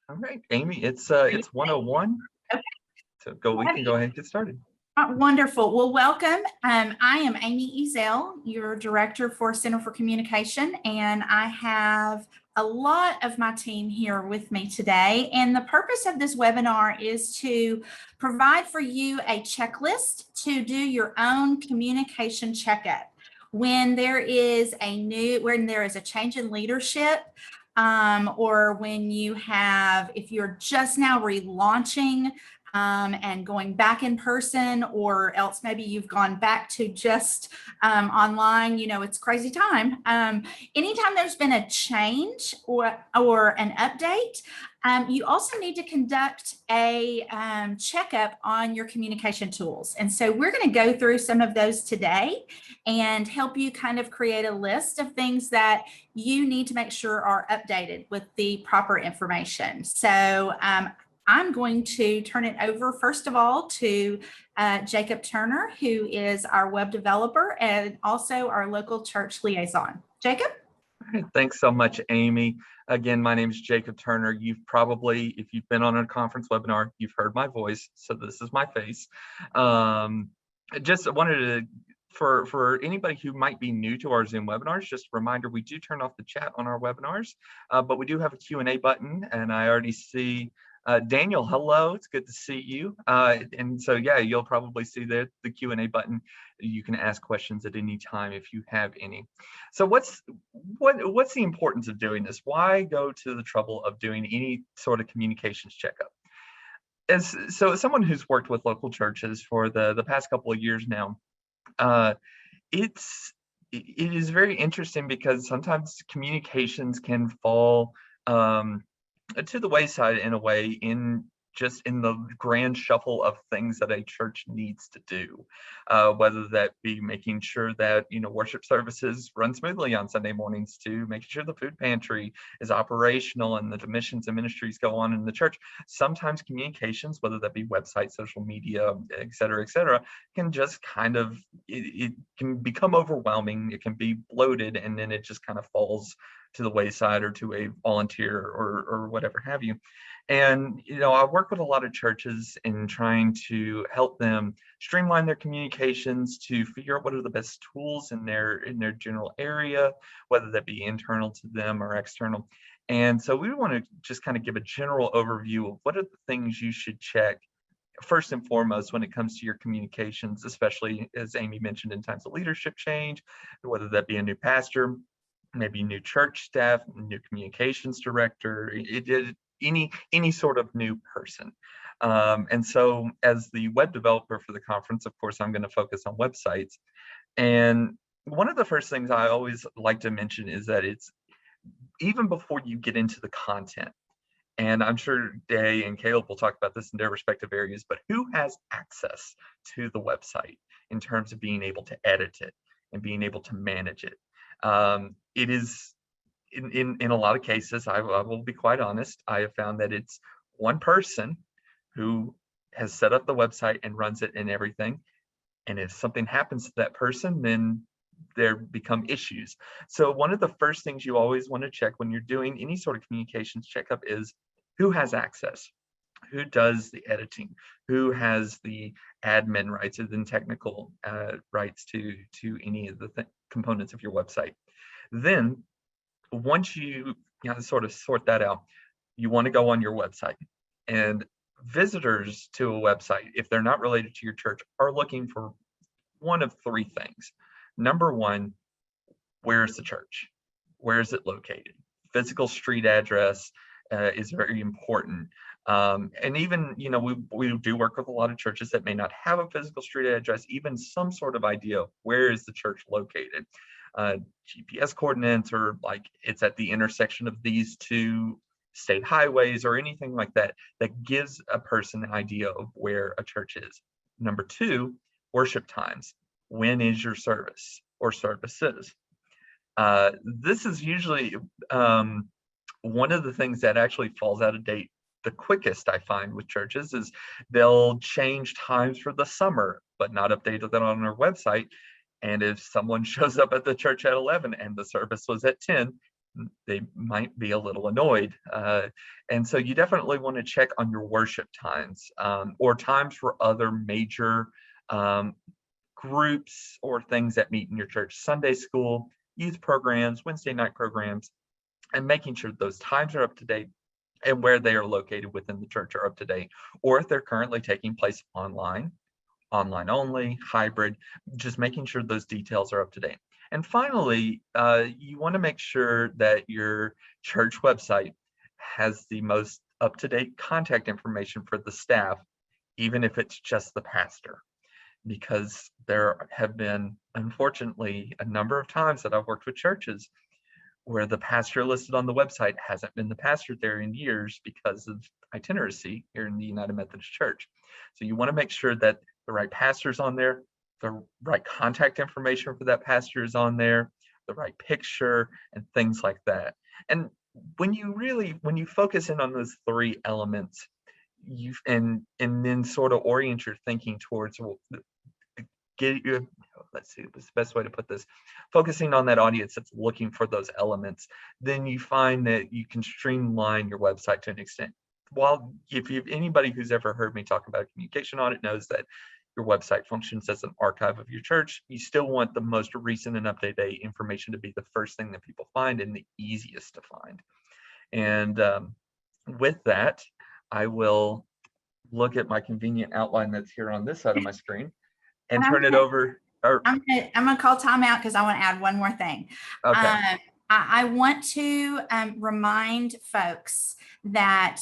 All right, Amy, it's 101. Okay. We can go ahead and get started. Wonderful. Well, welcome. I am Amy Ezel, your Director for Center for Communication, and I have a lot of my team here with me today. And the purpose of this webinar is to provide for you a checklist to do your own communication checkup. When there is a change in leadership, or when if you're just now relaunching and going back in person, or else maybe you've gone back to just online, it's crazy time. Anytime there's been a change or an update, you also need to conduct a checkup on your communication tools. And so we're going to go through some of those today and help you kind of create a list of things that you need to make sure are updated with the proper information. So I'm going to turn it over, first of all, to Jacob Turner, who is our web developer and also our local church liaison. Jacob? All right, thanks so much, Amy. Again, my name is Jacob Turner. You've probably, if you've been on a conference webinar, you've heard my voice, so this is my face. Just wanted to, for anybody who might be new to our Zoom webinars, just a reminder, we do turn off the chat on our webinars, but we do have a Q&A button, and I already see Daniel, hello, it's good to see you. And so, yeah, you'll probably see the Q&A button. You can ask questions at any time if you have any. So what's the importance of doing this? Why go to the trouble of doing any sort of communications checkup? As someone who's worked with local churches for the past couple of years now, it is very interesting because sometimes communications can fall to the wayside in a way, in the grand shuffle of things that a church needs to do, whether that be making sure that worship services run smoothly on Sunday mornings, to making sure the food pantry is operational and the missions and ministries go on in the church. Sometimes communications, whether that be website, social media, et cetera, can just kind of, it can become overwhelming, it can be bloated, and then it just kind of falls to the wayside or to a volunteer or whatever have you. And I work with a lot of churches in trying to help them streamline their communications, to figure out what are the best tools in their general area, whether that be internal to them or external. And so we want to just kind of give a general overview of what are the things you should check first and foremost when it comes to your communications, especially, as Amy mentioned, in times of leadership change, whether that be a new pastor, maybe new church staff, new communications director, any sort of new person. And so as the web developer for the conference, of course, I'm going to focus on websites. And one of the first things I always like to mention is that it's even before you get into the content, and I'm sure Day and Caleb will talk about this in their respective areas, but who has access to the website in terms of being able to edit it and being able to manage it? It is, in a lot of cases, I will be quite honest, I have found that it's one person who has set up the website and runs it and everything. And if something happens to that person, then there become issues. So one of the first things you always want to check when you're doing any sort of communications checkup is who has access, who does the editing, who has the admin rights and then technical rights to any of the components of your website. Then once you sort of sort that out, you want to go on your website. And visitors to a website, if they're not related to your church, are looking for one of three things. Number one, where is the church? Where is it located? Physical street address is very important. And even, we do work with a lot of churches that may not have a physical street address, even some sort of idea of where is the church located. GPS coordinates, or like it's at the intersection of these two state highways or anything like that, that gives a person an idea of where a church is. Number two, worship times. When is your service or services? This is usually one of the things that actually falls out of date the quickest, I find, with churches, is they'll change times for the summer, but not update that on their website. And if someone shows up at the church at 11 and the service was at 10, they might be a little annoyed. And so you definitely want to check on your worship times, or times for other major um, groups or things that meet in your church: Sunday school, youth programs, Wednesday night programs, and making sure those times are up to date and where they are located within the church are up to date, or if they're currently taking place online, online only, hybrid, just making sure those details are up to date. And finally, you want to make sure that your church website has the most up-to-date contact information for the staff, even if it's just the pastor, because there have been, unfortunately, a number of times that I've worked with churches where the pastor listed on the website hasn't been the pastor there in years because of itineracy here in the United Methodist Church. So you want to make sure that the right pastor's on there, the right contact information for that pastor is on there, the right picture, and things like that. And when you focus in on those three elements, and then sort of orient your thinking towards, well, get you, let's see, what's the best way to put this, focusing on that audience that's looking for those elements, then you find that you can streamline your website to an extent. While if anybody who's ever heard me talk about a communication audit knows that your website functions as an archive of your church, you still want the most recent and up-to-date information to be the first thing that people find and the easiest to find. And with that, I will look at my convenient outline that's here on this side of my screen and turn it over. I'm gonna call timeout because I want to add one more thing. Okay. I want to remind folks that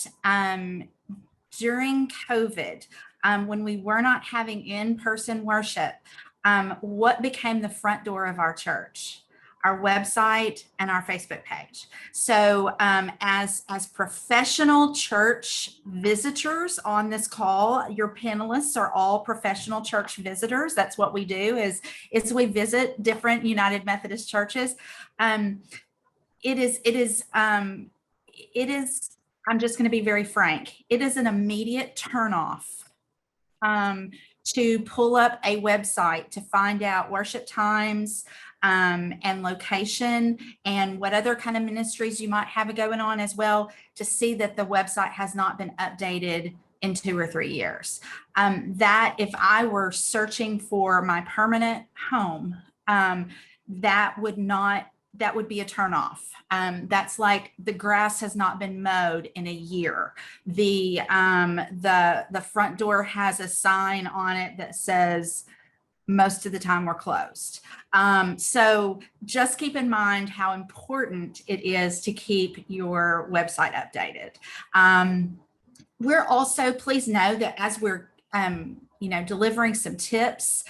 during COVID, when we were not having in-person worship, what became the front door of our church? Our website and our Facebook page. So as professional church visitors on this call, your panelists are all professional church visitors. That's what we do is we visit different United Methodist churches. It is, I'm just going to be very frank. It is an immediate turnoff to pull up a website to find out worship times, and location and what other kind of ministries you might have going on as well, to see that the website has not been updated in 2 or 3 years. That if I were searching for my permanent home, that would be a turnoff. That's like the grass has not been mowed in a year. The front door has a sign on it that says most of the time we're closed. So just keep in mind how important it is to keep your website updated. We're also, please know that as we're delivering some tips,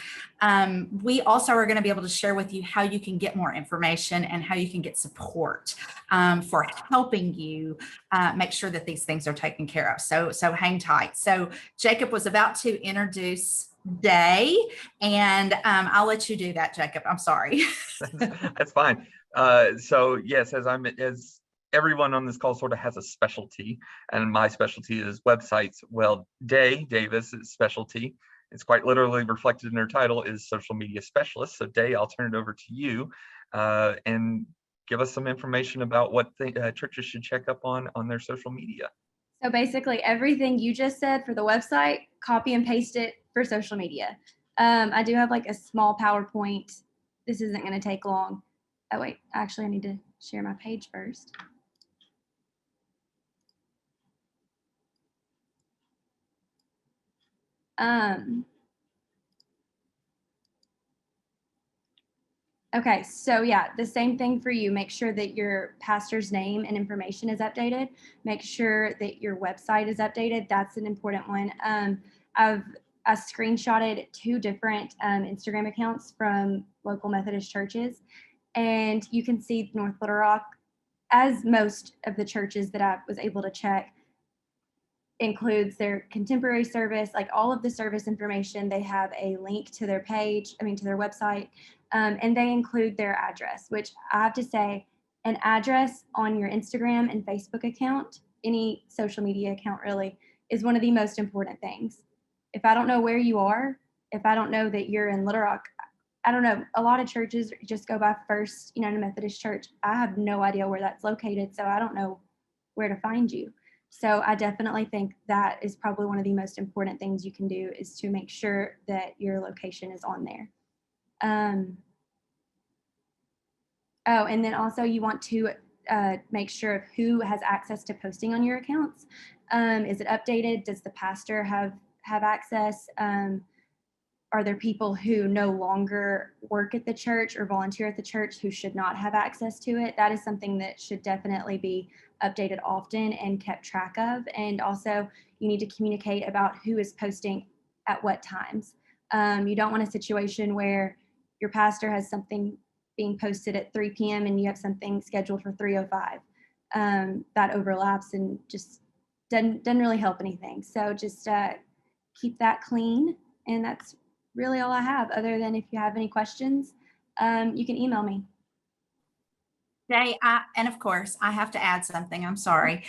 we also are going to be able to share with you how you can get more information and how you can get support for helping you make sure that these things are taken care of. So hang tight. So Jacob was about to introduce Day, and I'll let you do that, Jacob. I'm sorry. That's fine. So yes, as everyone on this call sort of has a specialty, and my specialty is websites. Well, Davis's specialty, it's quite literally reflected in her title, is social media specialist. So Day, I'll turn it over to you and give us some information about what churches should check up on their social media. So basically everything you just said for the website, copy and paste it for social media. I do have like a small PowerPoint. This isn't going to take long. Oh wait, actually I need to share my page first. Okay, so yeah, the same thing for you. Make sure that your pastor's name and information is updated. Make sure that your website is updated. That's an important one. I screenshotted 2 different Instagram accounts from local Methodist churches, and you can see North Little Rock, as most of the churches that I was able to check, includes their contemporary service, like all of the service information. They have a link to their page, to their website, and they include their address, which I have to say, an address on your Instagram and Facebook account, any social media account really, is one of the most important things. If I don't know where you are, if I don't know that you're in Little Rock, I don't know, a lot of churches just go by First United Methodist Church. I have no idea where that's located, so I don't know where to find you. So I definitely think that is probably one of the most important things you can do, is to make sure that your location is on there. Oh, and then also you want to make sure of who has access to posting on your accounts. Is it updated? Does the pastor have access? Are there people who no longer work at the church or volunteer at the church who should not have access to it? That is something that should definitely be updated often and kept track of. And also, you need to communicate about who is posting at what times. You don't want a situation where your pastor has something being posted at 3 p.m. and you have something scheduled for 3:05. That overlaps and just doesn't really help anything. So just keep that clean. And that's really all I have, other than if you have any questions, you can email me. Jay, and of course, I have to add something. I'm sorry.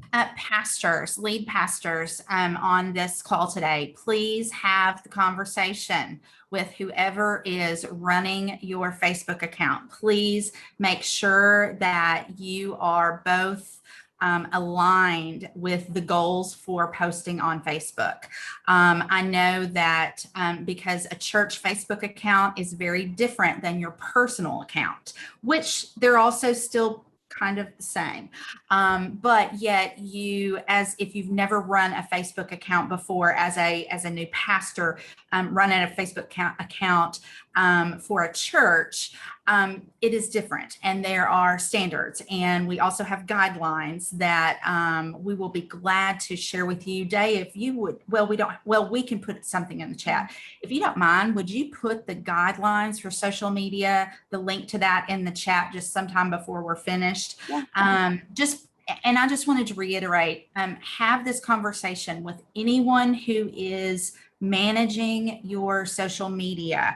Pastors, lead pastors on this call today, please have the conversation with whoever is running your Facebook account. Please make sure that you are both aligned with the goals for posting on Facebook. I know that because a church Facebook account is very different than your personal account, which they're also still kind of the same. But yet you, as if you've never run a Facebook account before as a new pastor, running a Facebook account for a church, it is different, and there are standards, and we also have guidelines that we will be glad to share with you. Day, if you would, we can put something in the chat. If you don't mind, would you put the guidelines for social media, the link to that in the chat just sometime before we're finished? Yeah. And I just wanted to reiterate, have this conversation with anyone who is managing your social media.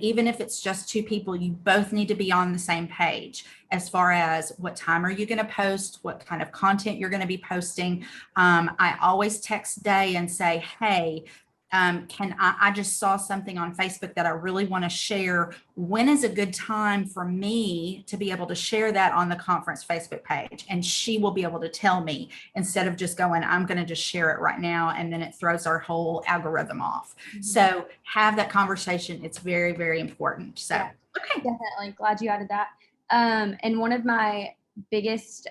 Even if it's just two people, you both need to be on the same page as far as what time are you going to post, what kind of content you're going to be posting. I always text Day and say, hey, I just saw something on Facebook that I really want to share. When is a good time for me to be able to share that on the conference Facebook page? And she will be able to tell me, instead of just going, I'm going to just share it right now, and then it throws our whole algorithm off. Mm-hmm. So have that conversation. It's very, very important. So, yeah, okay. Definitely. Glad you added that. And one of my biggest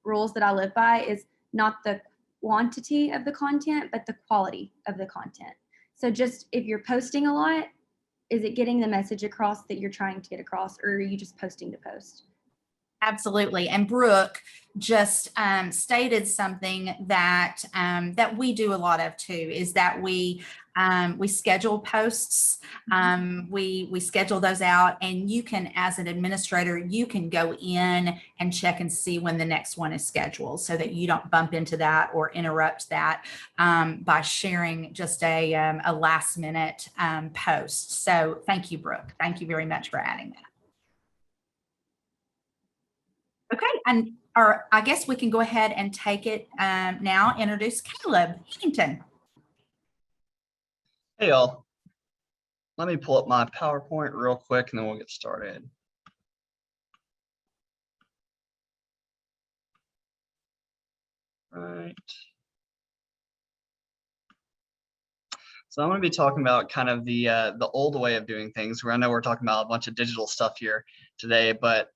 rules that I live by is not the quantity of the content, but the quality of the content. So just if you're posting a lot, is it getting the message across that you're trying to get across, or are you just posting to post? Absolutely. And Brooke just stated something that that we do a lot of too, is that we schedule posts. We schedule those out, and you can, as an administrator, you can go in and check and see when the next one is scheduled, so that you don't bump into that or interrupt that by sharing just a last minute post. So thank you, Brooke. Thank you very much for adding that. Okay, and I guess we can go ahead and take it now. Introduce Caleb Heatington. Hey y'all, let me pull up my PowerPoint real quick and then we'll get started. Right. So I'm going to be talking about kind of the old way of doing things, where I know we're talking about a bunch of digital stuff here today, but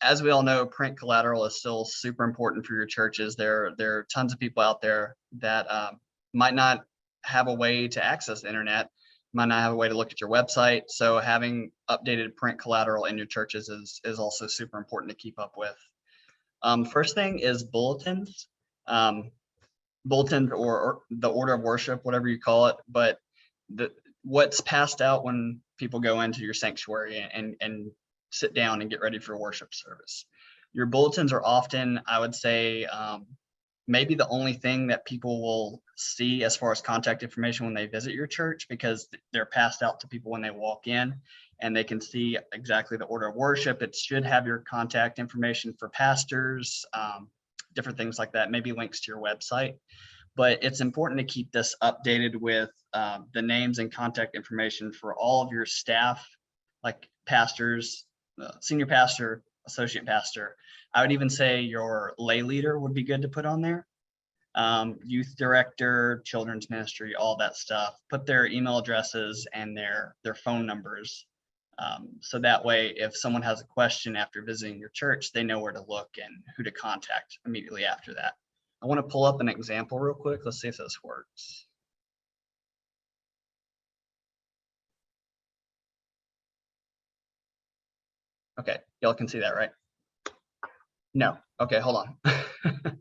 as we all know, print collateral is still super important for your churches. There are tons of people out there that might not have a way to access the internet, might not have a way to look at your website. So having updated print collateral in your churches is also super important to keep up with. First thing is bulletins. Bulletins or the order of worship, whatever you call it, but what's passed out when people go into your sanctuary and sit down and get ready for worship service. Your bulletins are often, I would say, maybe the only thing that people will see as far as contact information when they visit your church, because they're passed out to people when they walk in, and they can see exactly the order of worship. It should have your contact information for pastors, different things like that, maybe links to your website. but it's important to keep this updated with the names and contact information for all of your staff, like pastors, senior pastor, associate pastor. I would even say your lay leader would be good to put on there. Youth director, children's ministry, all that stuff. Put their email addresses and their phone numbers. So that way, if someone has a question after visiting your church, they know where to look and who to contact immediately after that. I want to pull up an example real quick. Let's see if this works. Okay, y'all can see that, right? No. Okay, hold on. I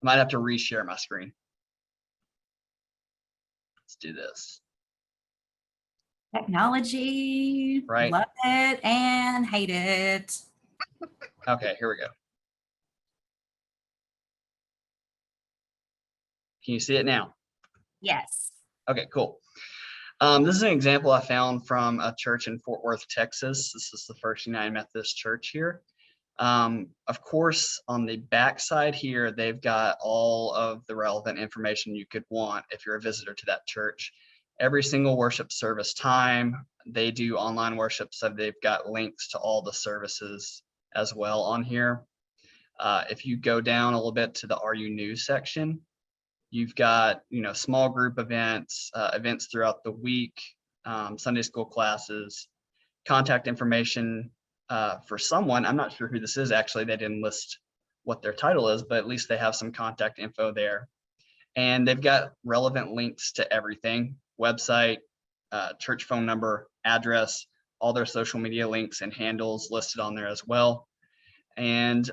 might have to reshare my screen. Let's do this. Technology, Right. love it and hate it. Okay, here we go. Can you see it now? Yes. Okay, cool. This is an example I found from a church in Fort Worth, Texas. This is the First United Methodist Church here. Of course, on the back side here, they've got all of the relevant information you could want if you're a visitor to that church. Every single worship service time, they do online worship, so they've got links to all the services as well on here. If you go down a little bit to the RU News section, you've got, small group events, events throughout the week, Sunday school classes, contact information for someone. I'm not sure who this is actually. They didn't list what their title is, but at least they have some contact info there. And they've got relevant links to everything: website, church phone number, address, all their social media links and handles listed on there as well. And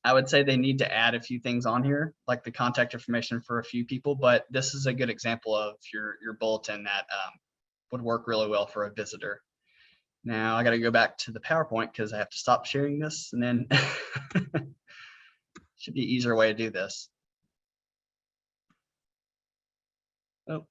I would say they need to add a few things on here, like the contact information for a few people, but this is a good example of your bulletin that would work really well for a visitor. Now I got to go back to the PowerPoint because I have to stop sharing this, and then should be an easier way to do this. Oh.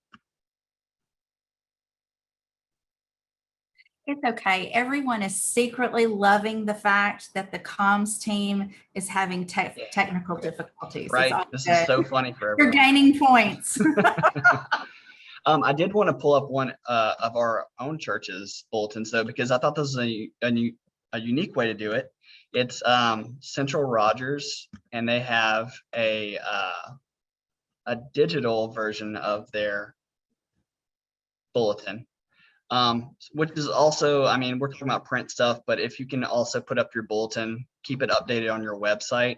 It's okay. Everyone is secretly loving the fact that the comms team is having technical difficulties. Right. This is so funny for everyone. You're gaining points. I did want to pull up one of our own church's bulletins though, because I thought this was a unique way to do it. It's Central Rogers, and they have a digital version of their bulletin, which is also, we're talking about print stuff, but if you can also put up your bulletin, keep it updated on your website,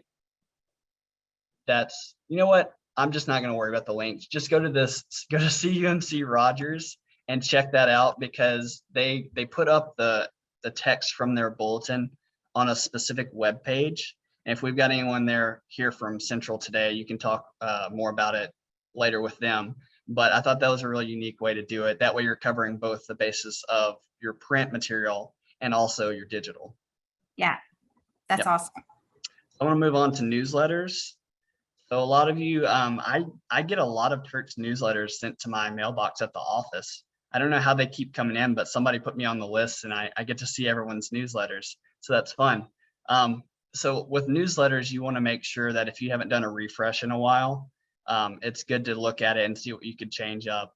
that's, you know what? I'm just not going to worry about the links. Just go to CUMC Rogers and check that out, because they put up the text from their bulletin on a specific web page. And if we've got anyone here from Central today, you can talk more about it later with them. But I thought that was a really unique way to do it. That way you're covering both the basis of your print material and also your digital. Yeah, that's awesome. I want to move on to newsletters. So a lot of you, I get a lot of church newsletters sent to my mailbox at the office. I don't know how they keep coming in, but somebody put me on the list, and I get to see everyone's newsletters. So that's fun. So with newsletters, you want to make sure that if you haven't done a refresh in a while, it's good to look at it and see what you could change up.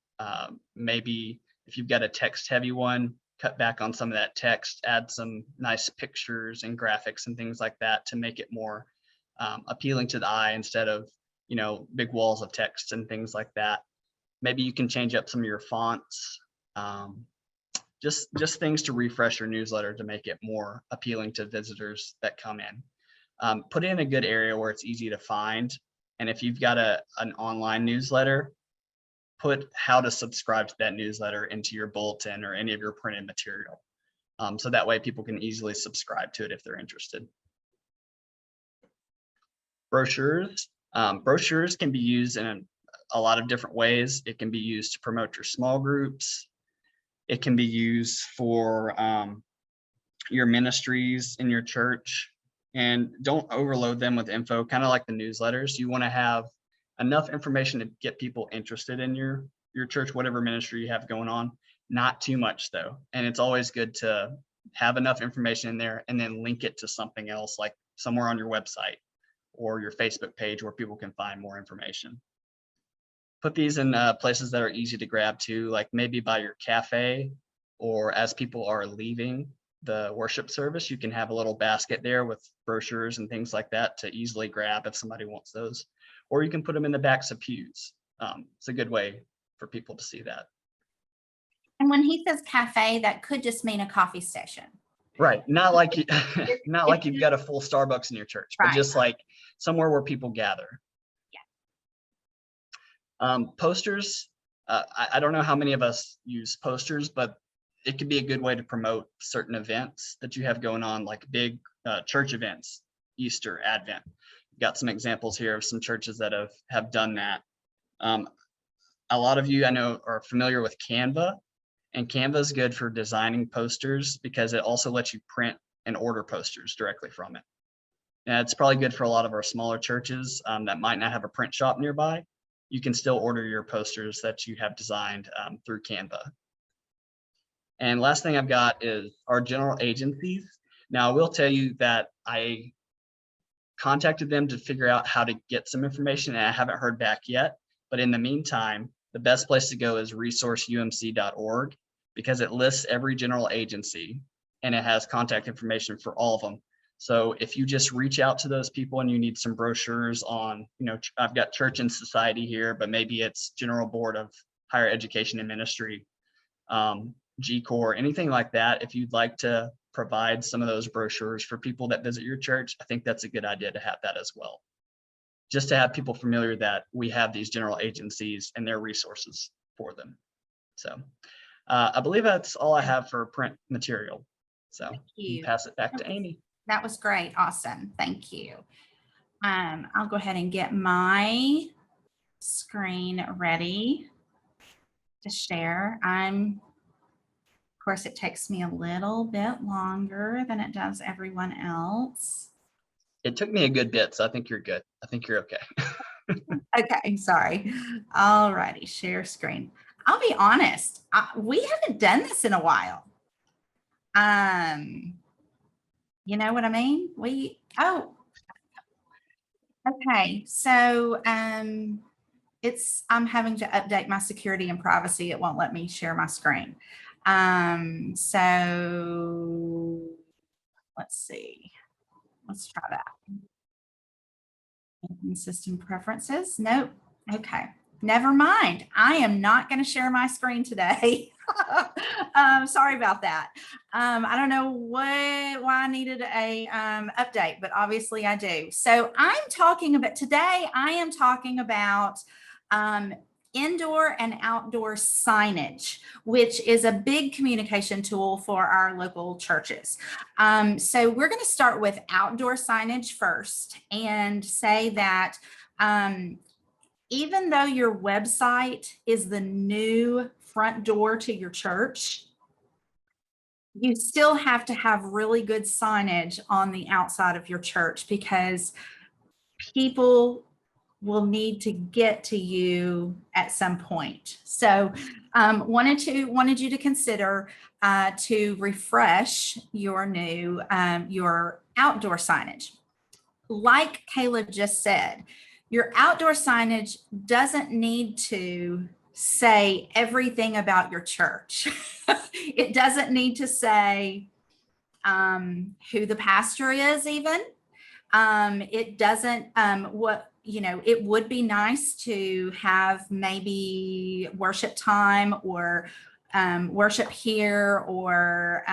Maybe if you've got a text heavy one, cut back on some of that text, add some nice pictures and graphics and things like that to make it more appealing to the eye instead of, big walls of text and things like that. Maybe you can change up some of your fonts, just things to refresh your newsletter to make it more appealing to visitors that come in. Put it in a good area where it's easy to find. And if you've got an online newsletter, put how to subscribe to that newsletter into your bulletin or any of your printed material. So that way people can easily subscribe to it if they're interested. Brochures. Brochures can be used in a lot of different ways. It can be used to promote your small groups. It can be used for your ministries in your church. And don't overload them with info, kind of like the newsletters. You want to have enough information to get people interested in your church, whatever ministry you have going on. Not too much though. And it's always good to have enough information in there and then link it to something else, like somewhere on your website or your Facebook page where people can find more information. Put these in places that are easy to grab too, like maybe by your cafe, or as people are leaving the worship service, you can have a little basket there with brochures and things like that to easily grab if somebody wants those. Or you can put them in the backs of pews. It's a good way for people to see that. And when he says cafe, that could just mean a coffee station. Right. Not like you, not like you've got a full Starbucks in your church, but Right. just like somewhere where people gather. Posters. I don't know how many of us use posters, but it could be a good way to promote certain events that you have going on, like big church events, Easter, Advent. Got some examples here of some churches that have done that. A lot of you I know are familiar with Canva, and Canva is good for designing posters because it also lets you print and order posters directly from it. And it's probably good for a lot of our smaller churches that might not have a print shop nearby. You can still order your posters that you have designed through Canva. And last thing I've got is our general agencies. Now, I will tell you that I contacted them to figure out how to get some information, and I haven't heard back yet. But in the meantime, the best place to go is resourceumc.org, because it lists every general agency and it has contact information for all of them. So if you just reach out to those people and you need some brochures on, I've got Church and Society here, but maybe it's General Board of Higher Education and Ministry, G-Corps, anything like that. If you'd like to provide some of those brochures for people that visit your church, I think that's a good idea to have that as well. Just to have people familiar that we have these general agencies and their resources for them. So I believe that's all I have for print material. So Thank you. pass it back to Amy. That was great. Awesome. Thank you. I'll go ahead and get my screen ready to share. Of course, it takes me a little bit longer than it does everyone else. It took me a good bit, so I think you're good. I think you're okay. Okay, sorry. All righty, share screen. I'll be honest, we haven't done this in a while. You know what I mean? Okay, so I'm having to update my security and privacy. It won't let me share my screen. So let's see. Let's try that. System preferences. Nope. Okay. Never mind. I am not going to share my screen today. Sorry about that. I don't know why I needed a update, but obviously I do. So I am talking about indoor and outdoor signage, which is a big communication tool for our local churches. So we're going to start with outdoor signage first and say that even though your website is the new front door to your church, you still have to have really good signage on the outside of your church, because people will need to get to you at some point. So wanted you to consider to refresh your new your outdoor signage. Like Kayla just said, your outdoor signage doesn't need to say everything about your church. It doesn't need to say who the pastor is even. It doesn't, it would be nice to have maybe worship time or worship here, or,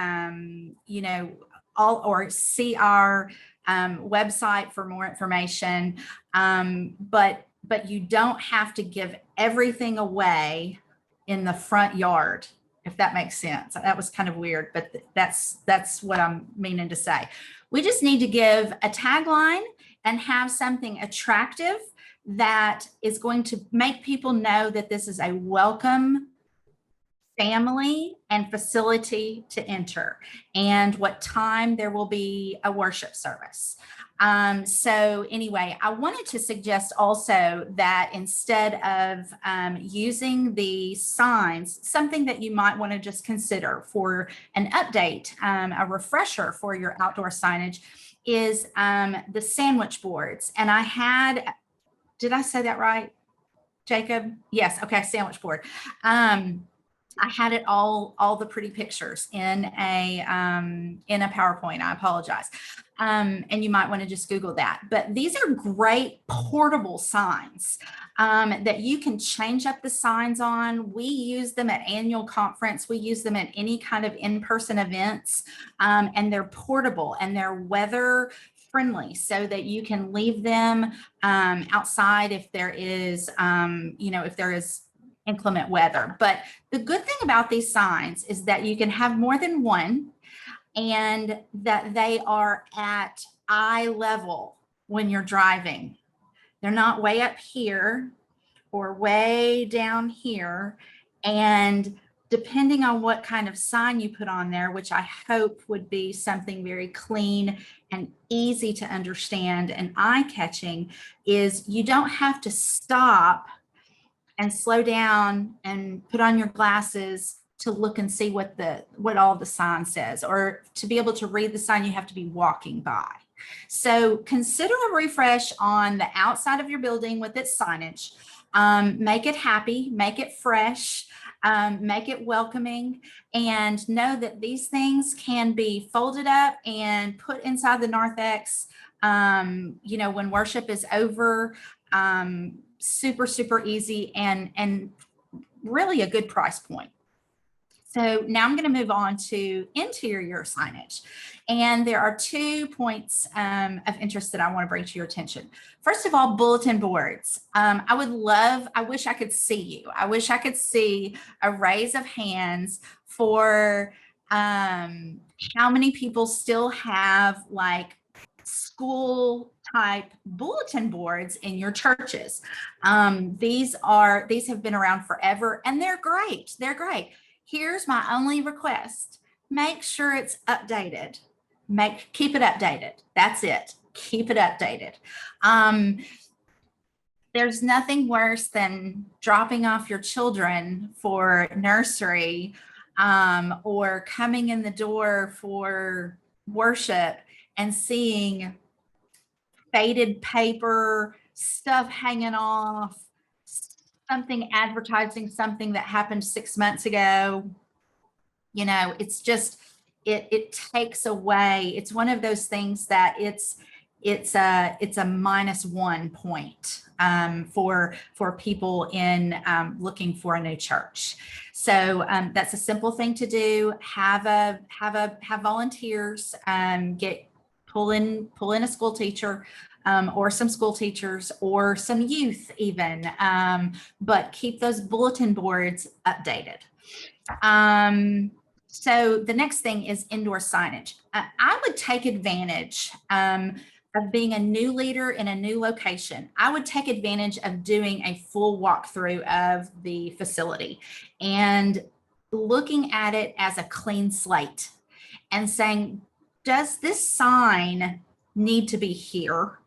or see our website for more information. But you don't have to give everything away in the front yard, if that makes sense. That was kind of weird, but that's what I'm meaning to say. We just need to give a tagline and have something attractive that is going to make people know that this is a welcome family and facility to enter, and what time there will be a worship service. So anyway, I wanted to suggest also that instead of using the signs, something that you might want to just consider for an update, a refresher for your outdoor signage is the sandwich boards. And I had, did I say that right, Jacob? Yes. Okay. Sandwich board. I had it all the pretty pictures in a PowerPoint. I apologize. And you might want to just Google that. But these are great portable signs that you can change up the signs on. We use them at annual conference. We use them at any kind of in-person events, and they're portable and they're weather friendly so that you can leave them outside if there is, if there is inclement weather. But the good thing about these signs is that you can have more than one and that they are at eye level when you're driving. They're not way up here or way down here. And depending on what kind of sign you put on there, which I hope would be something very clean and easy to understand and eye-catching, is you don't have to stop and slow down and put on your glasses to look and see what all the sign says, or to be able to read the sign, you have to be walking by. So consider a refresh on the outside of your building with its signage. Make it happy, make it fresh, make it welcoming, and know that these things can be folded up and put inside the narthex, when worship is over. Super, super easy and really a good price point. So now I'm going to move on to interior signage. And there are 2 points of interest that I want to bring to your attention. First of all, bulletin boards. I wish I could see you. I wish I could see a raise of hands for how many people still have like school type bulletin boards in your churches. These have been around forever and they're great. They're great. Here's my only request. Make sure it's updated. Keep it updated. That's it. Keep it updated. There's nothing worse than dropping off your children for nursery, or coming in the door for worship and seeing faded paper, stuff hanging off, something advertising something that happened 6 months ago. It's just, it takes away. It's one of those things that it's a -1 point for people in looking for a new church. So that's a simple thing to do. Have volunteers, pull in a school teacher, or some school teachers or some youth even, but keep those bulletin boards updated. So the next thing is indoor signage. I would take advantage of being a new leader in a new location. I would take advantage of doing a full walkthrough of the facility and looking at it as a clean slate and saying, does this sign need to be here?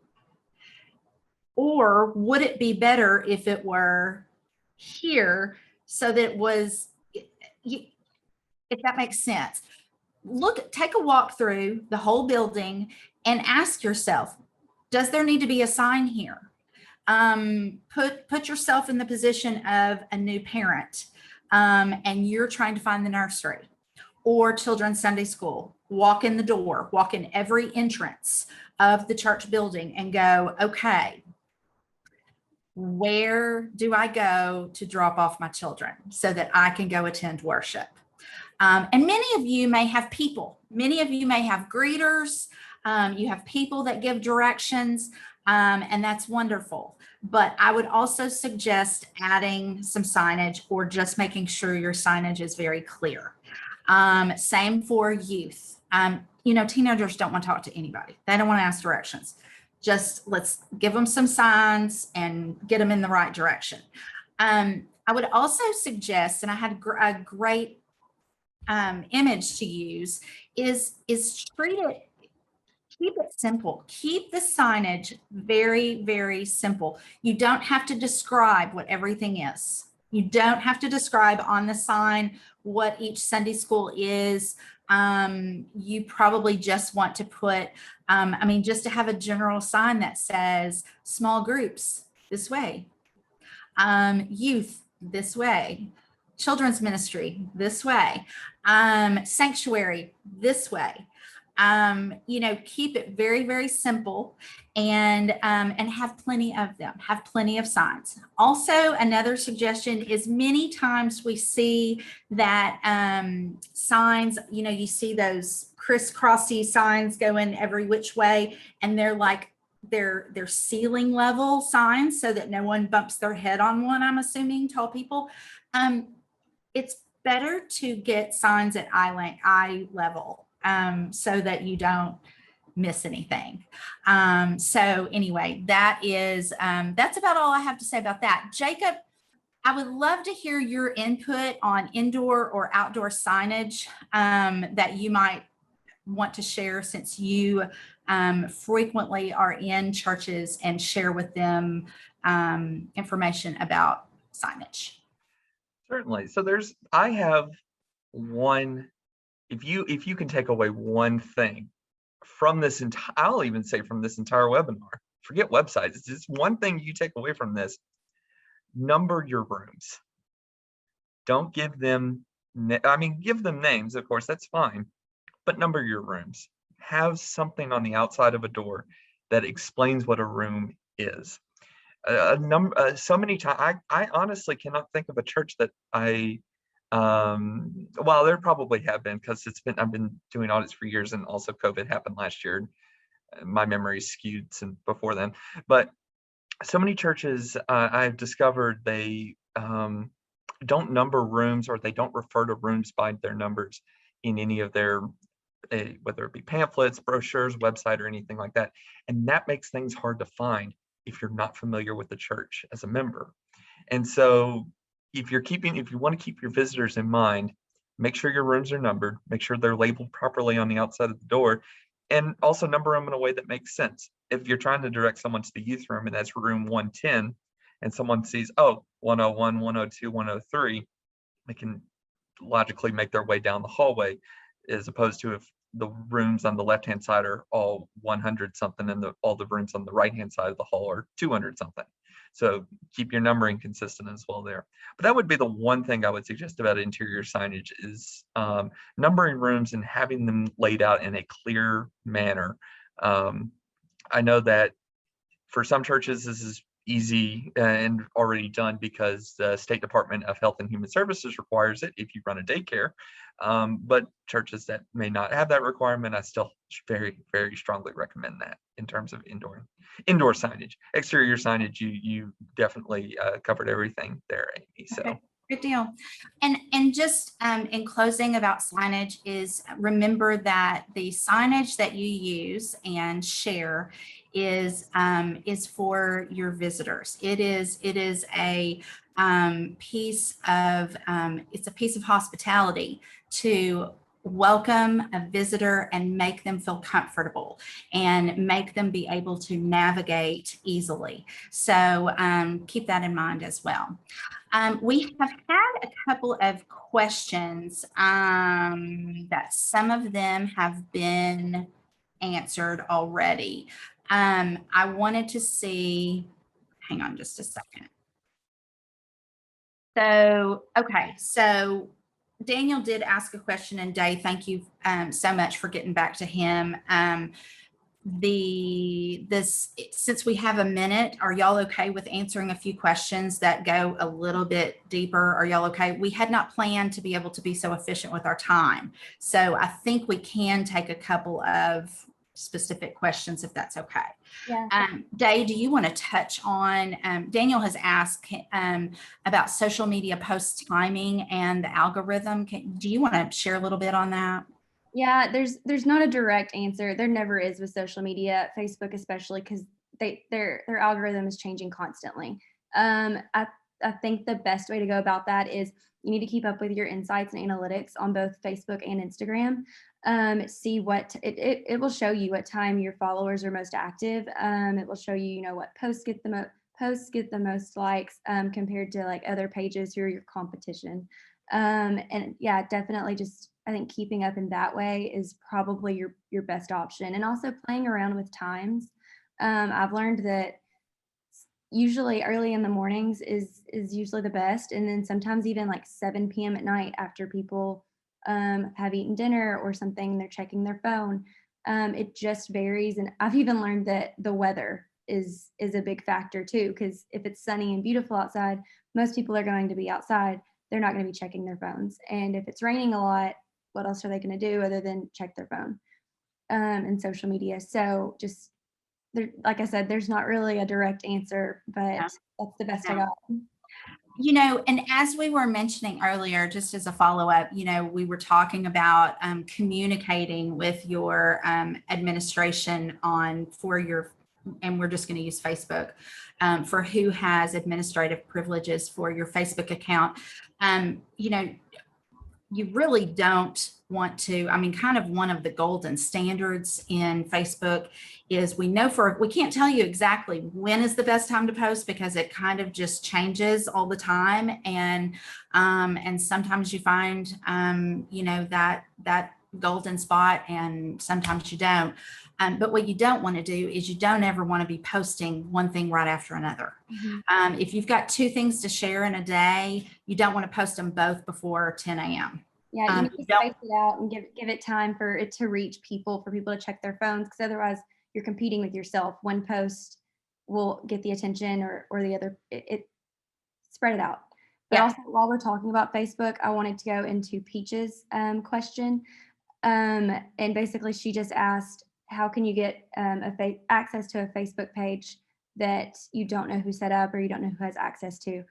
Or would it be better if it were here so that it was, if that makes sense? Take a walk through the whole building and ask yourself, does there need to be a sign here? Put yourself in the position of a new parent, and you're trying to find the nursery or children's Sunday school. Walk in the door, walk in every entrance of the church building and go, okay, where do I go to drop off my children so that I can go attend worship? And many of you may have people. Many of you may have greeters. You have people that give directions, and that's wonderful. But I would also suggest adding some signage or just making sure your signage is very clear. Same for youth. Teenagers don't want to talk to anybody. They don't want to ask directions. Just let's give them some signs and get them in the right direction. I would also suggest, and I had a great image to use, is keep it simple. Keep the signage very, very simple. You don't have to describe what everything is. You don't have to describe on the sign what each Sunday school is. You probably just want to put, just to have a general sign that says small groups this way, youth this way, children's ministry this way, sanctuary this way. Keep it very, very simple, and have plenty of them, have plenty of signs. Also, another suggestion is many times we see that signs, you see those crisscrossy signs going every which way, and they're like, they're ceiling level signs so that no one bumps their head on one, I'm assuming, tall people. It's better to get signs at eye level, so that you don't miss anything. So anyway, that's about all I have to say about that. Jacob, I would love to hear your input on indoor or outdoor signage that you might want to share, since you frequently are in churches and share with them information about signage. Certainly. So I have one, if you can take away one thing from this entire, I'll even say from this entire webinar, forget websites, it's just one thing you take away from this: number your rooms. Don't give them, give them names, of course, that's fine, but number your rooms. Have something on the outside of a door that explains what a room is. So many times, I honestly cannot think of a church that well, there probably have been, because I've been doing audits for years, and also COVID happened last year. My memory's skewed since before then, but so many churches I've discovered they don't number rooms, or they don't refer to rooms by their numbers in any of their whether it be pamphlets, brochures, website, or anything like that. And that makes things hard to find if you're not familiar with the church as a member. And so if you want to keep your visitors in mind, make sure your rooms are numbered, make sure they're labeled properly on the outside of the door, and also number them in a way that makes sense. If you're trying to direct someone to the youth room and that's room 110, and someone sees, 101, 102, 103, they can logically make their way down the hallway, as opposed to if the rooms on the left-hand side are all 100 something and all the rooms on the right-hand side of the hall are 200 something. So keep your numbering consistent as well there. But that would be the one thing I would suggest about interior signage is numbering rooms and having them laid out in a clear manner. I know that for some churches, this is easy and already done because the State Department of Health and Human Services requires it if you run a daycare. But churches that may not have that requirement, I still very, very strongly recommend that in terms of indoor signage. Exterior signage, you definitely covered everything there, Amy. So. Okay. Good deal. And just in closing about signage is, remember that the signage that you use and share is for your visitors. It is a piece of hospitality to welcome a visitor and make them feel comfortable and make them be able to navigate easily. So keep that in mind as well. We have had a couple of questions that some of them have been answered already. I wanted to see, hang on just a second. So, okay, so Daniel did ask a question, and Dave, thank you so much for getting back to him. Since we have a minute, are y'all okay with answering a few questions that go a little bit deeper? Are y'all okay? We had not planned to be able to be so efficient with our time, so I think we can take a couple of specific questions if that's okay. Yeah. Dave, do you want to touch on, Daniel has asked about social media post timing and the algorithm. Do you want to share a little bit on that? Yeah, there's not a direct answer. There never is with social media, Facebook especially, because their algorithm is changing constantly. I think the best way to go about that is you need to keep up with your insights and analytics on both Facebook and Instagram. See what it will show you what time your followers are most active. It will show you, what posts get the most likes compared to like other pages who are your competition. And yeah, definitely just, I think keeping up in that way is probably your best option. And also playing around with times. I've learned that usually early in the mornings is usually the best. And then sometimes even like 7 p.m. at night after people have eaten dinner or something, they're checking their phone. It just varies. And I've even learned that the weather is a big factor too, because if it's sunny and beautiful outside, most people are going to be outside. They're not going to be checking their phones. And if it's raining a lot, what else are they going to do other than check their phone and social media? So just there, like I said, there's not really a direct answer, but Yeah. that's the best I Yeah. got. And as we were mentioning earlier, just as a follow-up, we were talking about communicating with your administration and we're just going to use Facebook for who has administrative privileges for your Facebook account. You really don't want to, kind of one of the golden standards in Facebook is we can't tell you exactly when is the best time to post because it kind of just changes all the time. And sometimes you find, that golden spot and sometimes you don't. But what you don't want to do is you don't ever want to be posting one thing right after another. Mhm. If you've got 2 things to share in a day, you don't want to post them both before 10 a.m. Yeah, you need to you don't- space it out and give it time for it to reach people, for people to check their phones, because otherwise you're competing with yourself. One post will get the attention or the other, it spread it out. But Yeah. also while we're talking about Facebook, I wanted to go into Peach's question. And basically she just asked, how can you get access to a Facebook page that you don't know who set up or you don't know who has access to?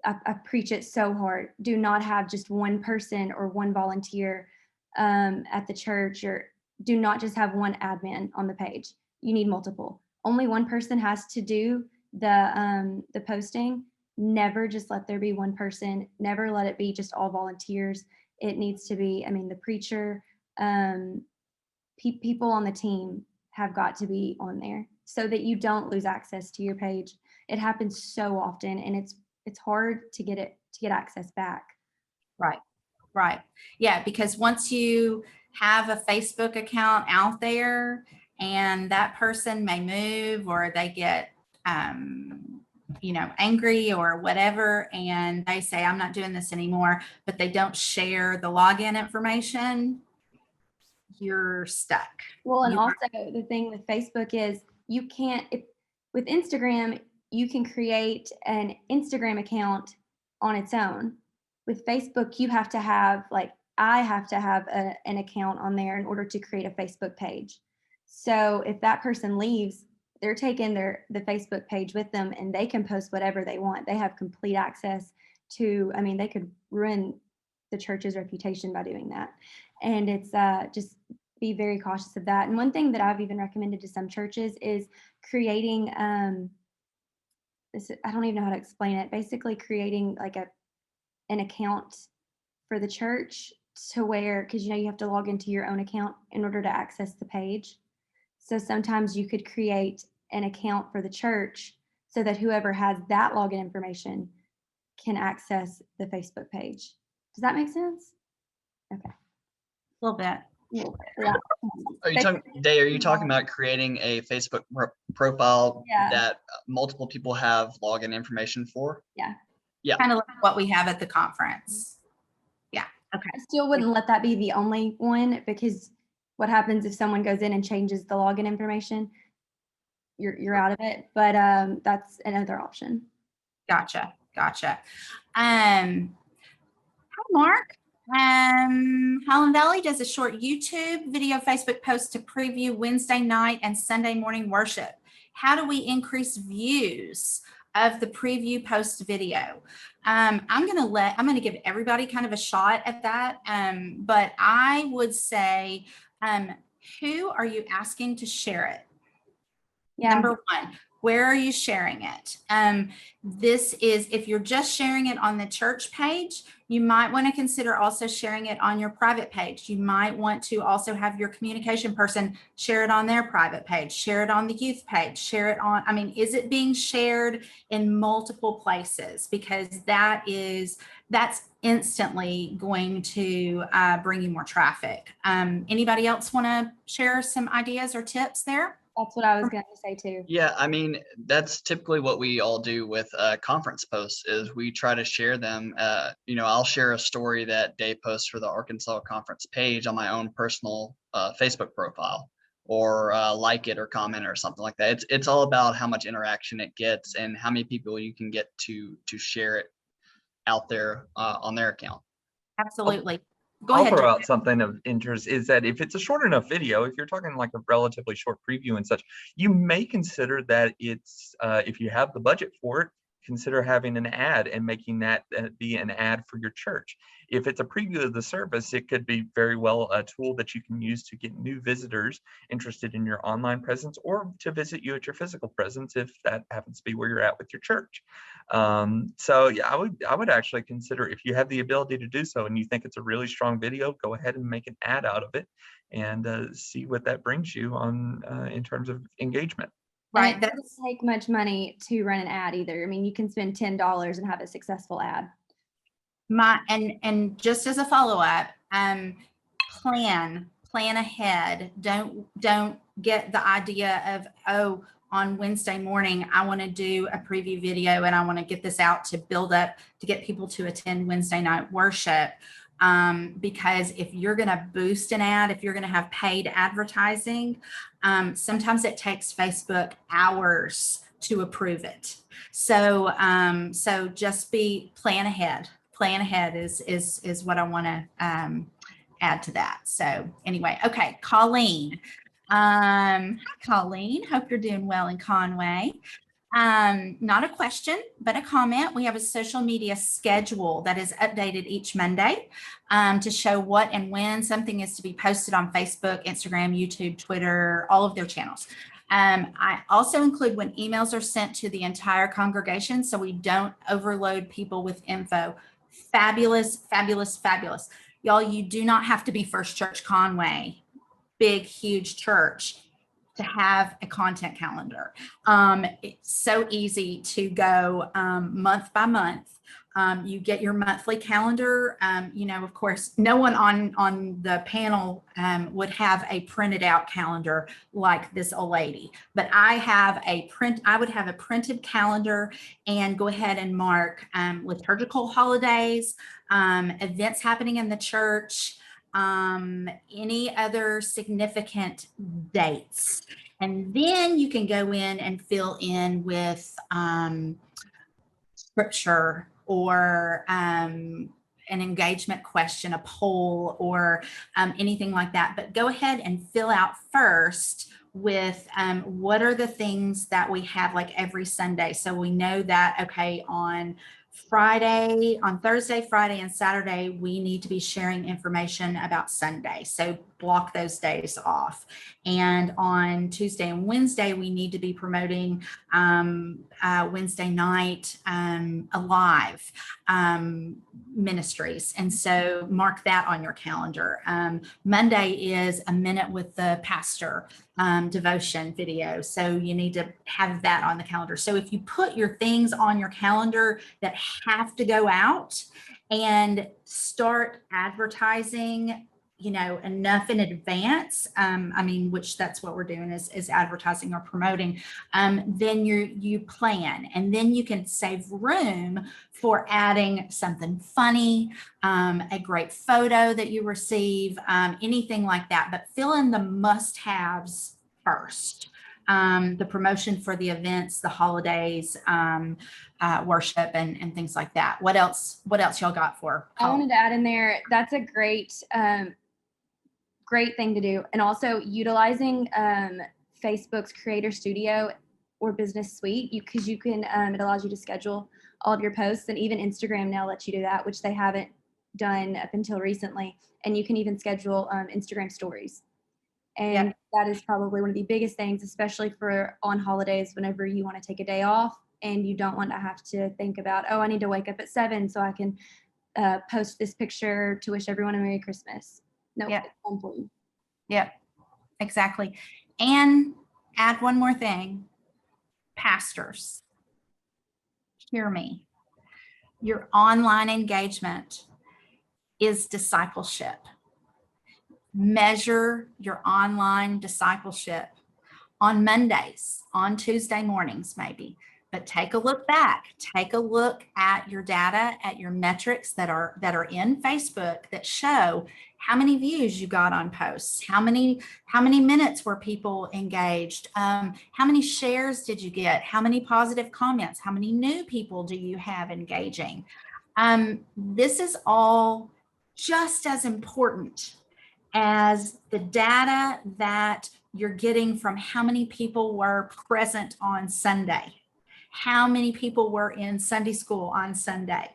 I preach it so hard. Do not have just one person or one volunteer at the church, or do not just have one admin on the page. You need multiple. Only one person has to do the posting. Never just let there be one person. Never let it be just all volunteers. It needs to be, the preacher, people on the team have got to be on there so that you don't lose access to your page. It happens so often, and it's hard to get access back. Right. Yeah, because once you have a Facebook account out there and that person may move or they get, angry or whatever, and they say, I'm not doing this anymore, but they don't share the login information, you're stuck. Well, and You- also the thing with Facebook is you can't, with Instagram, you can create an Instagram account on its own. With Facebook, you have to have, I have to have an account on there in order to create a Facebook page. So if that person leaves, they're taking the Facebook page with them and they can post whatever they want. They have complete access to, they could ruin the church's reputation by doing that. And it's just be very cautious of that. And one thing that I've even recommended to some churches is creating, this, I don't even know how to explain it, basically creating like an account for the church to where, because you have to log into your own account in order to access the page. So sometimes you could create an account for the church so that whoever has that login information can access the Facebook page. Does that make sense? Okay. A little bit. Yeah. Are you talking about creating a Facebook profile Yeah. that multiple people have login information for? Yeah. Yeah. Kind of like what we have at the conference. Yeah. Okay. I still wouldn't let that be the only one, because what happens if someone goes in and changes the login information? You're out of it. But that's another option. Gotcha. Hi, Mark. Highland Valley does a short YouTube video Facebook post to preview Wednesday night and Sunday morning worship. How do we increase views of the preview post video? I'm going to give everybody kind of a shot at that. But I would say, who are you asking to share it? Yeah. Number one, Where are you sharing it? This is, if you're just sharing it on the church page, you might want to consider also sharing it on your private page. You might want to also have your communication person share it on their private page, share it on the youth page, share it on, I mean, is it being shared in multiple places? Because that's instantly going to bring you more traffic. Anybody else want to share some ideas or tips there? That's what I was going to say too. Yeah, I mean, that's typically what we all do with conference posts is we try to share them. I'll share a story that Dave posts for the Arkansas conference page on my own personal Facebook profile, or like it or comment or something like that. It's all about how much interaction it gets and how many people you can get to share it out there on their account. Absolutely. Go I'll ahead. throw Jeff. out something of interest is that if it's a short enough video, if you're talking like a relatively short preview and such, you may consider that it's, if you have the budget for it, consider having an ad and making that be an ad for your church. If it's a preview of the service, it could be very well a tool that you can use to get new visitors interested in your online presence or to visit you at your physical presence if that happens to be where you're at with your church. So yeah, I would actually consider, if you have the ability to do so and you think it's a really strong video, go ahead and make an ad out of it and see what that brings you on in terms of engagement. Right. And it doesn't take much money to run an ad either. I mean, you can spend $10 and have a successful ad. And just as a follow-up, plan ahead. Don't get the idea of, oh, on Wednesday morning, I want to do a preview video and I want to get this out to build up to get people to attend Wednesday night worship. Because if you're going to boost an ad, if you're going to have paid advertising, sometimes it takes Facebook hours to approve it. So just plan ahead. Plan ahead is what I want to add to that. So anyway, okay, Colleen. Hi, Colleen. Hope you're doing well in Conway. Not a question, but a comment. We have a social media schedule that is updated each Monday to show what and when something is to be posted on Facebook, Instagram, YouTube, Twitter, all of their channels. I also include when emails are sent to the entire congregation so we don't overload people with info. Fabulous, fabulous, fabulous. Y'all, you do not have to be First Church Conway, big, huge church, to have a content calendar. It's so easy to go month by month. You get your monthly calendar. Of course, no one on the panel would have a printed out calendar like this old lady, but I would have a printed calendar and go ahead and mark liturgical holidays, events happening in the church, any other significant dates. And then you can go in and fill in with scripture or an engagement question, a poll, or anything like that. But go ahead and fill out first with what are the things that we have like every Sunday. So we know that, okay, on Thursday, Friday, and Saturday, we need to be sharing information about Sunday. So block those days off. And on Tuesday and Wednesday, we need to be promoting Wednesday night alive ministries. And so mark that on your calendar. Monday is a minute with the pastor devotion video. So you need to have that on the calendar. So if you put your things on your calendar that have to go out and start advertising, enough in advance, which that's what we're doing is advertising or promoting, then you plan, and then you can save room for adding something funny, a great photo that you receive, anything like that, but fill in the must-haves first. The promotion for the events, the holidays, worship, and things like that. What else y'all got for? I wanted to add in there, that's a great thing to do. And also utilizing Facebook's Creator Studio or Business Suite, because you can, it allows you to schedule all of your posts, and even Instagram now lets you do that, which they haven't done up until recently. And you can even schedule Instagram stories. And that is probably one of the biggest things, especially for on holidays, whenever you want to take a day off and you don't want to have to think about, oh, I need to wake up at 7 so I can post this picture to wish everyone a Merry Christmas. No, Yeah. it's important. Yep, exactly. And add one more thing. Pastors, hear me. Your online engagement is discipleship. Measure your online discipleship on Mondays, on Tuesday mornings, maybe. But take a look back. Take a look at your data, at your metrics that are in Facebook that show how many views you got on posts, how many minutes were people engaged, how many shares did you get, how many positive comments, how many new people do you have engaging. This is all just as important as the data that you're getting from how many people were present on Sunday, how many people were in Sunday school on Sunday.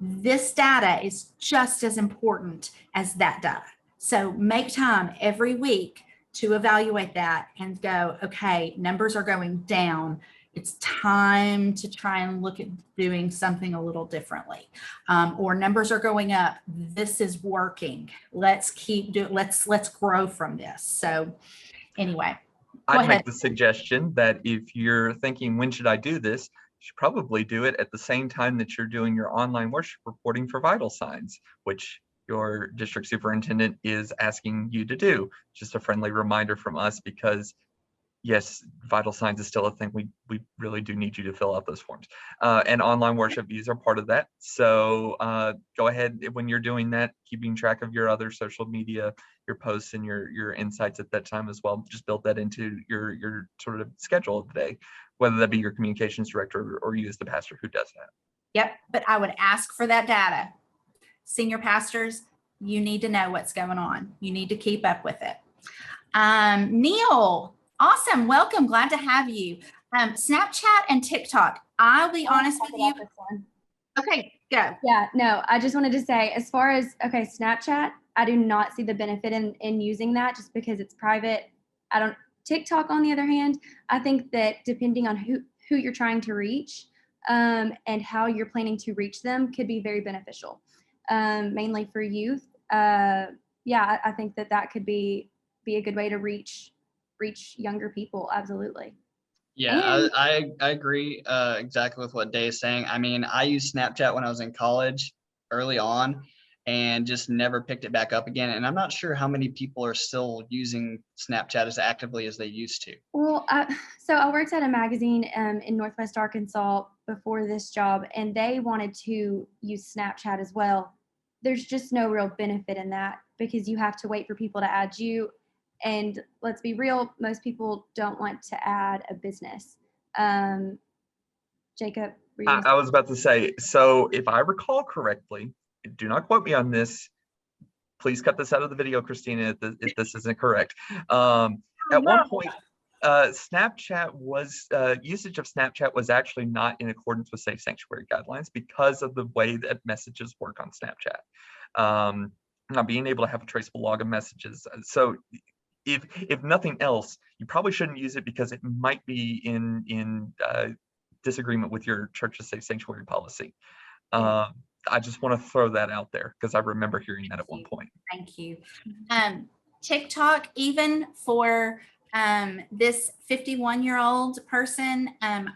This data is just as important as that data. So make time every week to evaluate that and go, okay, numbers are going down. It's time to try and look at doing something a little differently. Or numbers are going up. This is working. Let's keep doing, let's grow from this. So anyway, I'd make the suggestion that if you're thinking, when should I do this? You should probably do it at the same time that you're doing your online worship reporting for vital signs, which your district superintendent is asking you to do. Just a friendly reminder from us, because yes, vital signs is still a thing. We really do need you to fill out those forms. And online worship views are part of that. So go ahead when you're doing that, keeping track of your other social media, your posts and your insights at that time as well. Just build that into your sort of schedule of the day, whether that be your communications director or you as the pastor who does that. Yep, but I would ask for that data. Senior pastors, you need to know what's going on. You need to keep up with it. Neil, awesome. Welcome. Glad to have you. Snapchat and TikTok. I'll be honest with you. Okay, go. Yeah, no, I just wanted to say, as far as, okay, Snapchat, I do not see the benefit in using that just because it's private. TikTok, on the other hand, I think that depending on who you're trying to reach and how you're planning to reach them could be very beneficial, mainly for youth. Yeah, I think that could be a good way to reach younger people. Absolutely. Yeah, I agree exactly with what Day is saying. I mean, I used Snapchat when I was in college early on and just never picked it back up again. And I'm not sure how many people are still using Snapchat as actively as they used to. Well, so I worked at a magazine in Northwest Arkansas before this job, and they wanted to use Snapchat as well. There's just no real benefit in that because you have to wait for people to add you. And let's be real, most people don't want to add a business. Jacob, were you I was about to say, so if I recall correctly, do not quote me on this. Please cut this out of the video, Christina, if this isn't correct. At one point, Snapchat was usage of Snapchat was actually not in accordance with Safe Sanctuary guidelines because of the way that messages work on Snapchat. Not being able to have a traceable log of messages. So if nothing else, you probably shouldn't use it because it might be in disagreement with your church's Safe Sanctuary policy. I just want to throw that out there because I remember hearing that at one point. Thank you. TikTok, even for this 51-year-old person,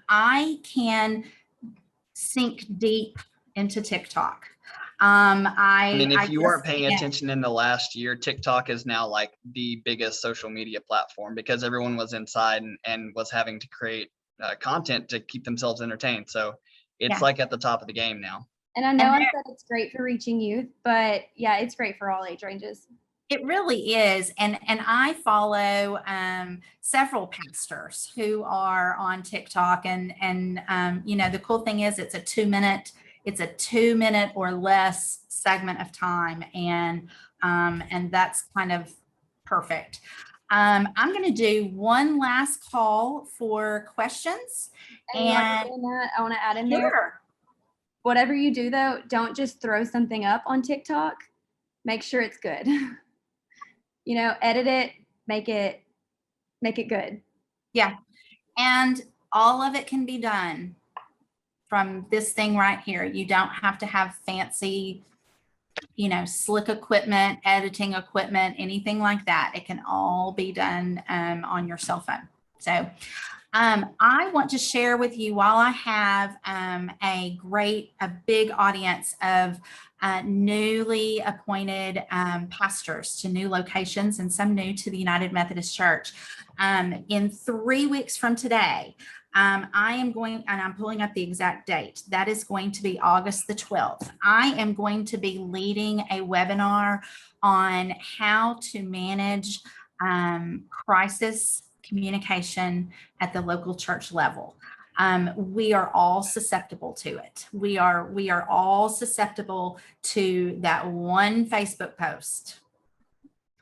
I can sink deep into TikTok. I mean, if you weren't paying attention in the last year, TikTok is now like the biggest social media platform because everyone was inside and was having to create content to keep themselves entertained. So it's like at the top of the game now. And I know I said it's great for reaching youth, but yeah, it's great for all age ranges. It really is. And I follow several pastors who are on TikTok and you know, the cool thing is it's a 2-minute or less segment of time. And that's kind of perfect. I'm going to do one last call for questions. And I want to add in there. Whatever you do though, don't just throw something up on TikTok. Make sure it's good. You know, edit it, make it good. Yeah. And all of it can be done from this thing right here. You don't have to have fancy, slick equipment, editing equipment, anything like that. It can all be done on your cell phone. So I want to share with you, while I have a big audience of newly appointed pastors to new locations and some new to the United Methodist Church. In 3 weeks from today, I am going, and I'm pulling up the exact date. That is going to be August the 12th. I am going to be leading a webinar on how to manage crisis communication at the local church level. We are all susceptible to it. We are all susceptible to that one Facebook post,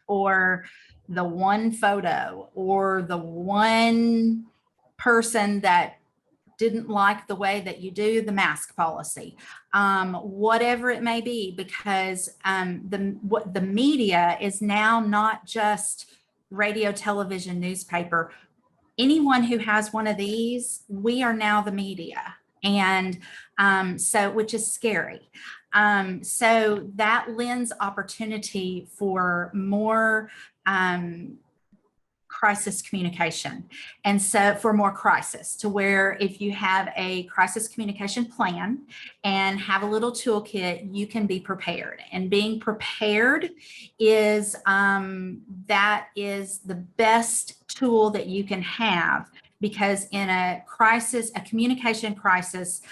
or the one photo, or the one person that didn't like the way that you do the mask policy, whatever it may be, because the media is now not just radio, television, newspaper. Anyone who has one of these, we are now the media. And so, which is scary. So that lends opportunity for more crisis communication. And so for more crisis, to where if you have a crisis communication plan and have a little toolkit, you can be prepared. And being prepared is that is the best tool that you can have, because in a crisis, a communication crisis,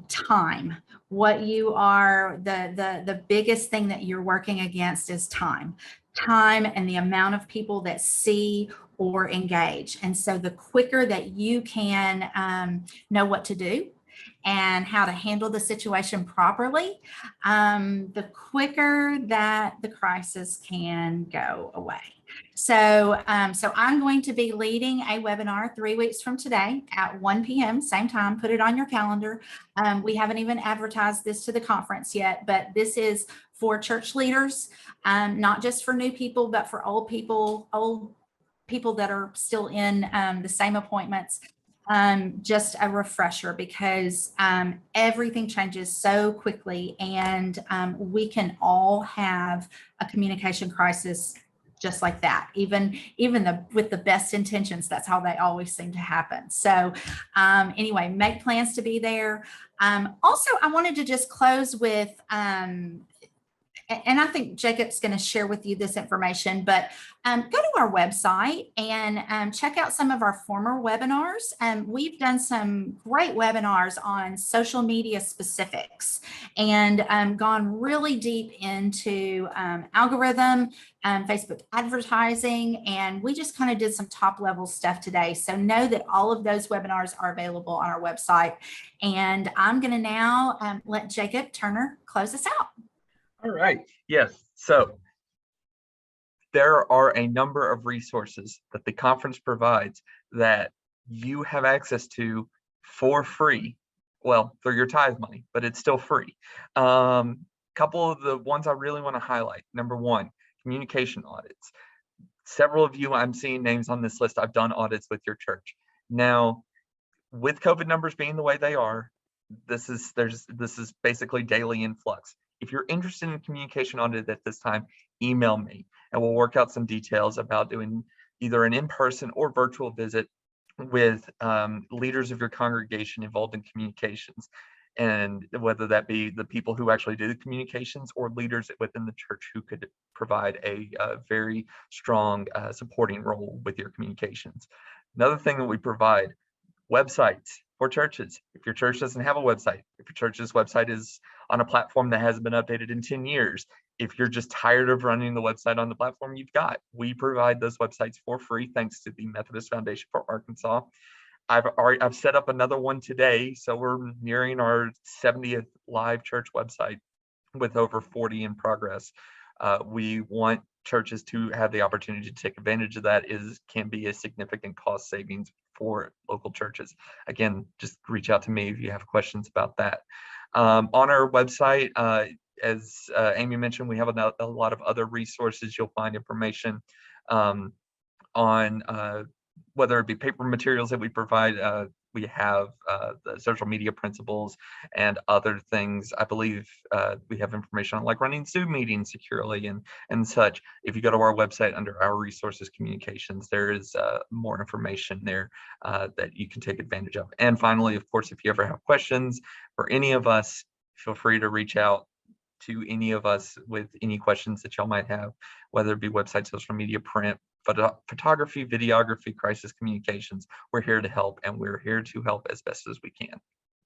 time, what you are, the biggest thing that you're working against is time and the amount of people that see or engage. And so the quicker that you can know what to do and how to handle the situation properly, the quicker that the crisis can go away. So I'm going to be leading a webinar 3 weeks from today at 1 p.m. same time. Put it on your calendar. We haven't even advertised this to the conference yet, but this is for church leaders, not just for new people, but for old people that are still in the same appointments. Just a refresher, because everything changes so quickly, and we can all have a communication crisis just like that. Even with the best intentions, that's how they always seem to happen. So anyway, make plans to be there. Also, I wanted to just close with, and I think Jacob's going to share with you this information, but go to our website and check out some of our former webinars. We've done some great webinars on social media specifics, and gone really deep into algorithm, Facebook advertising, and we just kind of did some top level stuff today. So know that all of those webinars are available on our website. And I'm going to now let Jacob Turner close us out. All right. Yes. So there are a number of resources that the conference provides that you have access to for free. Well, through your tithe money, but it's still free. Couple of the ones I really want to highlight. Number one, communication audits. Several of you, I'm seeing names on this list. I've done audits with your church. Now, with COVID numbers being the way they are, this is basically daily influx. If you're interested in communication audit at this time, email me and we'll work out some details about doing either an in-person or virtual visit with leaders of your congregation involved in communications, and whether that be the people who actually do the communications or leaders within the church who could provide a very strong supporting role with your communications. Another thing that we provide, websites for churches. If your church doesn't have a website, if your church's website is on a platform that hasn't been updated in 10 years, if you're just tired of running the website on the platform you've got, we provide those websites for free thanks to the Methodist Foundation for Arkansas. I've set up another one today, so we're nearing our 70th live church website with over 40 in progress. We want churches to have the opportunity to take advantage of that. Can be a significant cost savings for local churches. Again, just reach out to me if you have questions about that. On our website, as Amy mentioned, we have a lot of other resources. You'll find information on whether it be paper materials that we provide. We have the social media principles and other things. I believe we have information on like running Zoom meetings securely and such. If you go to our website under our resources communications, there is more information there that you can take advantage of. And finally, of course, if you ever have questions for any of us, feel free to reach out to any of us with any questions that y'all might have, whether it be website, social media, print, photography, videography, crisis communications. We're here to help, and we're here to help as best as we can.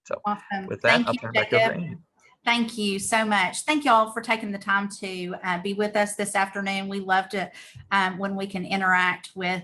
So Awesome. with that, Thank I'll you, turn it back over to Jacob. Amy. Thank you so much. Thank you all for taking the time to be with us this afternoon. We love to when we can interact with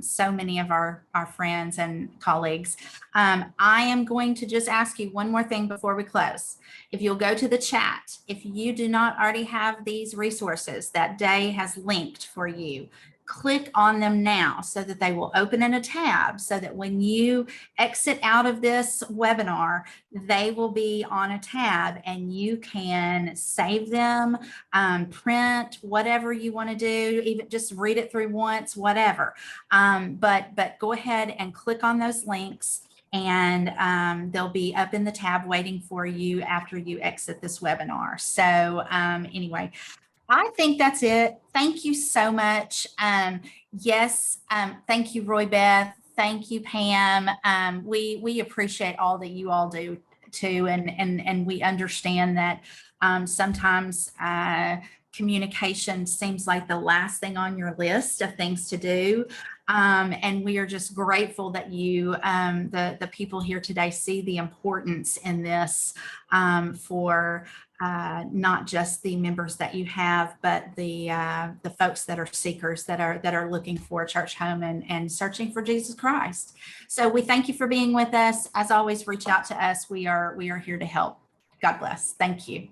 so many of our friends and colleagues. I am going to just ask you one more thing before we close. If you'll go to the chat, if you do not already have these resources that Day has linked for you, click on them now so that they will open in a tab, so that when you exit out of this webinar, they will be on a tab and you can save them, print, whatever you want to do, even just read it through once, whatever. But go ahead and click on those links, and they'll be up in the tab waiting for you after you exit this webinar. So anyway, I think that's it. Thank you so much. Yes, thank you, Roy Beth. Thank you, Pam. We appreciate all that you all do too, and we understand that sometimes communication seems like the last thing on your list of things to do. And we are just grateful that you, the people here today, see the importance in this for not just the members that you have, but the folks that are seekers, that are looking for a church home and searching for Jesus Christ. So we thank you for being with us. As always, reach out to us. We are here to help. God bless. Thank you.